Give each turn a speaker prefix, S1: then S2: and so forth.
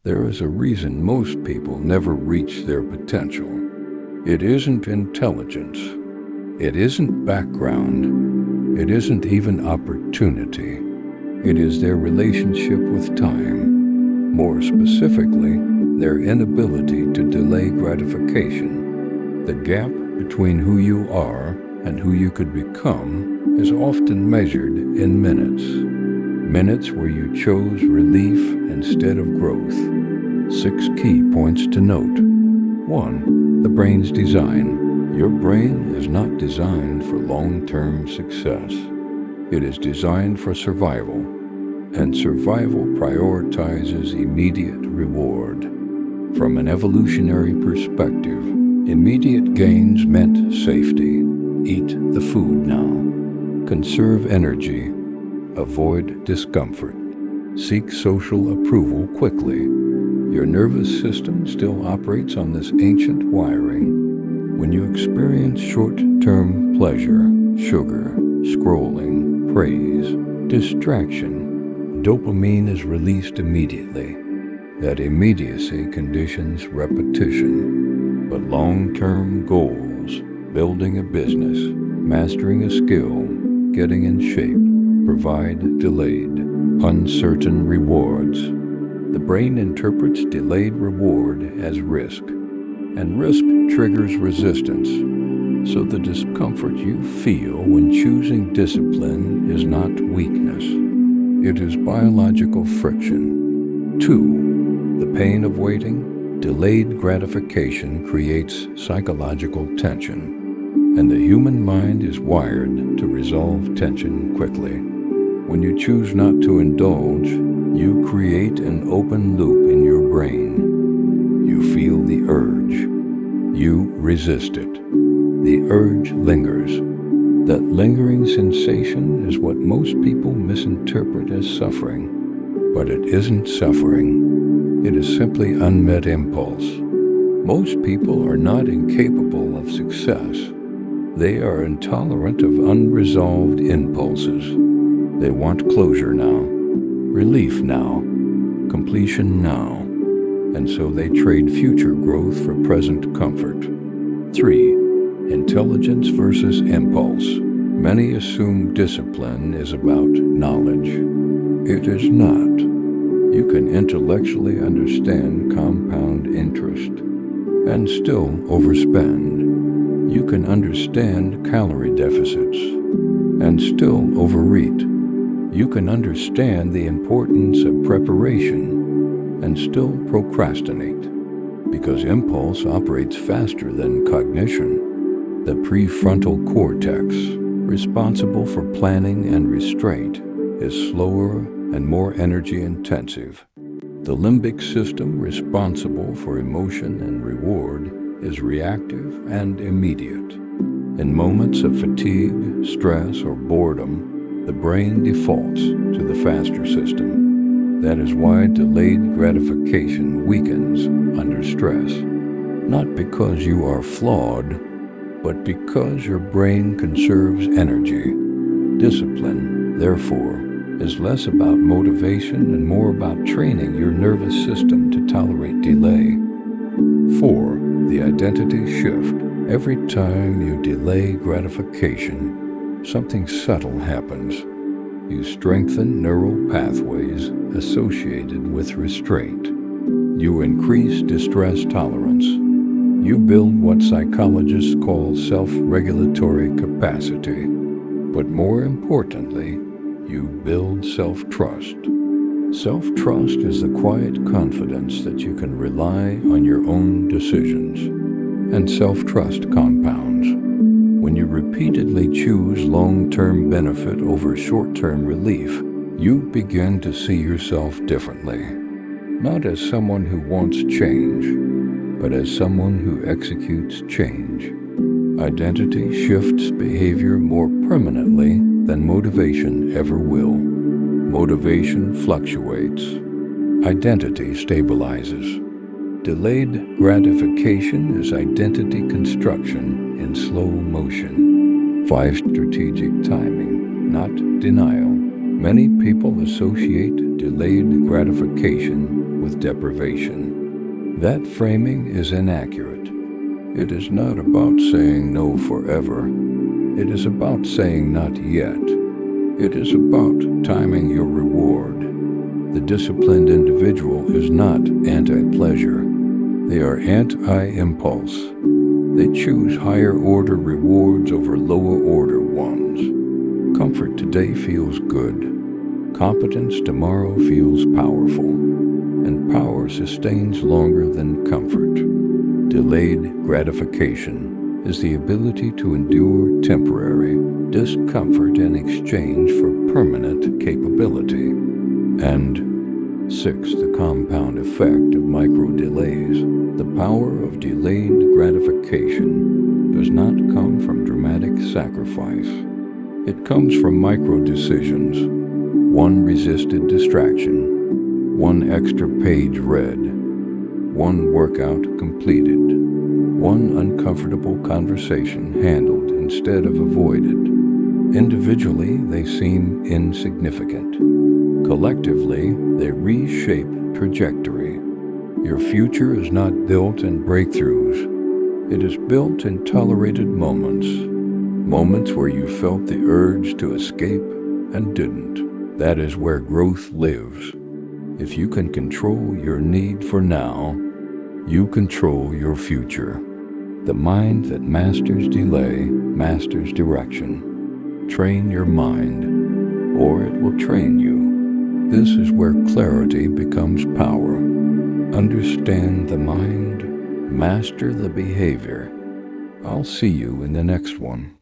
S1: There is a reason most people never reach their potential. It isn't intelligence. It isn't background. It isn't even opportunity. It is their relationship with time. More specifically, their inability to delay gratification. The gap between who you are and who you could become is often measured in minutes. Minutes where you chose relief instead of growth. 6 key points to note. 1. The brain's design. Your brain is not designed for long-term success. It is designed for survival, and survival prioritizes immediate reward. From an evolutionary perspective, immediate gains meant safety. Eat the food now. Conserve energy. Avoid discomfort. Seek social approval quickly. Your nervous system still operates on this ancient wiring. When you experience short-term pleasure, sugar, scrolling, praise, distraction, dopamine is released immediately. That immediacy conditions repetition. But long-term goals, building a business, mastering a skill, getting in shape, provide delayed, uncertain rewards. The brain interprets delayed reward as risk, and risk triggers resistance. So the discomfort you feel when choosing discipline is not weakness. It is biological friction. 2. The pain of waiting. Delayed gratification creates psychological tension, and the human mind is wired to resolve tension quickly. When you choose not to indulge, you create an open loop in your brain. You feel the urge. You resist it. The urge lingers. That lingering sensation is what most people misinterpret as suffering. But it isn't suffering. It is simply unmet impulse. Most people are not incapable of success. They are intolerant of unresolved impulses. They want closure now, relief now, completion now, and so they trade future growth for present comfort. 3. Intelligence versus impulse. Many assume discipline is about knowledge. It is not. You can intellectually understand compound interest and still overspend. You can understand calorie deficits and still overeat. You can understand the importance of preparation and still procrastinate, because impulse operates faster than cognition. The prefrontal cortex, responsible for planning and restraint, is slower and more energy intensive. The limbic system, responsible for emotion and reward, is reactive and immediate. In moments of fatigue, stress, or boredom, the brain defaults to the faster system. That is why delayed gratification weakens under stress. Not because you are flawed, but because your brain conserves energy. Discipline, therefore, is less about motivation and more about training your nervous system to tolerate delay. 4. The identity shift. Every time you delay gratification, something subtle happens. You strengthen neural pathways associated with restraint. You increase distress tolerance. You build what psychologists call self-regulatory capacity. But more importantly, you build self-trust. Self-trust is the quiet confidence that you can rely on your own decisions. And self-trust compounds. When you repeatedly choose long-term benefit over short-term relief, you begin to see yourself differently. Not as someone who wants change, but as someone who executes change. Identity shifts behavior more permanently than motivation ever will. Motivation fluctuates. Identity stabilizes. Delayed gratification is identity construction in slow motion. 5. Strategic timing, not denial. Many people associate delayed gratification with deprivation. That framing is inaccurate. It is not about saying no forever. It is about saying not yet. It is about timing your reward. The disciplined individual is not anti-pleasure. They are anti-impulse. They choose higher-order rewards over lower-order ones. Comfort today feels good. Competence tomorrow feels powerful. And power sustains longer than comfort. Delayed gratification is the ability to endure temporary discomfort in exchange for permanent capability. And 6. The compound effect of micro-delays. The power of delayed gratification does not come from dramatic sacrifice. It comes from micro-decisions. One resisted distraction, one extra page read, one workout completed, one uncomfortable conversation handled instead of avoided. Individually, they seem insignificant. Collectively, they reshape trajectory. Your future is not built in breakthroughs. It is built in tolerated moments. Moments where you felt the urge to escape and didn't. That is where growth lives. If you can control your need for now, you control your future. The mind that masters delay masters direction. Train your mind, or it will train you. This is where clarity becomes power. Understand the mind, master the behavior. I'll see you in the next one.